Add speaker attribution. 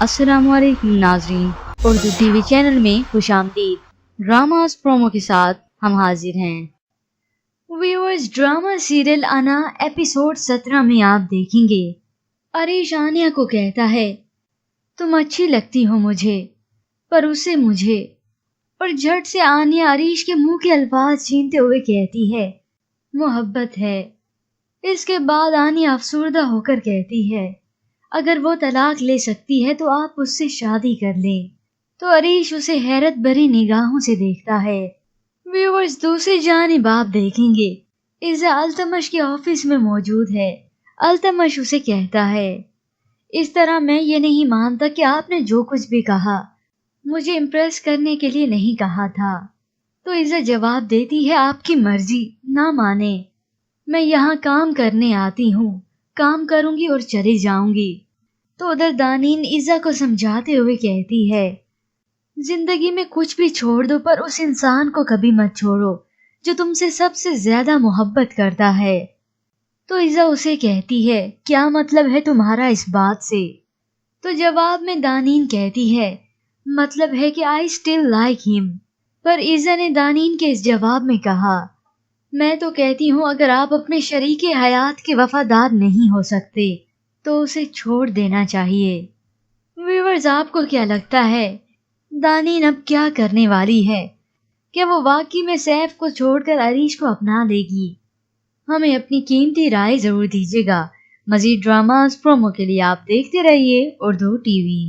Speaker 1: अस्सलाम वालेकुम नाज़रीन, उर्दू टीवी चैनल में खुश आमदीद। ड्रामास प्रोमो के साथ हम हाजिर हैं। व्यूअर्स, ड्रामा सीरियल आना एपिसोड 17 में आप देखेंगे। अरीश आनिया को कहता है, तुम अच्छी लगती हो मुझे, पर उसे मुझे। और झट से आनिया अरीश के मुंह के अल्फाज छीनते हुए कहती है, मोहब्बत है। इसके बाद आनिया अफसुर्दा होकर कहती है, अगर वो तलाक ले सकती है तो आप उससे शादी कर लें। तो अरीश उसे हैरत भरी निगाहों से देखता है। व्यूअर्स, दूसरी जानिब आप देखेंगे, इज़ा अल्तमश के ऑफिस में मौजूद है। अल्तमश उसे कहता है, इस तरह मैं ये नहीं मानता कि आपने जो कुछ भी कहा मुझे इम्प्रेस करने के लिए नहीं कहा था। तो इज़ा जवाब देती है, आपकी मर्जी, ना माने। मैं यहाँ काम करने आती हूँ, काम करूंगी और चली जाऊंगी। तो उधर दानीन इज़ा को समझाते हुए कहती है, जिंदगी में कुछ भी छोड़ दो, पर उस इंसान को कभी मत छोड़ो जो तुमसे सबसे ज्यादा मोहब्बत करता है। तो इज़ा उसे कहती है, क्या मतलब है तुम्हारा इस बात से? तो जवाब में दानीन कहती है, मतलब है कि आई स्टिल लाइक हिम। पर इज़ा ने दानीन के इस जवाब में कहा, मैं तो कहती हूँ अगर आप अपने शरीके हयात के वफादार नहीं हो सकते तो उसे छोड़ देना चाहिए। व्यूअर्स, आपको क्या लगता है, दानीन अब क्या करने वाली है? क्या वो वाकई में सैफ को छोड़कर अरीश को अपना लेगी? हमें अपनी कीमती राय जरूर दीजिएगा। मजीद ड्रामास प्रोमो के लिए आप देखते रहिए उर्दू टीवी।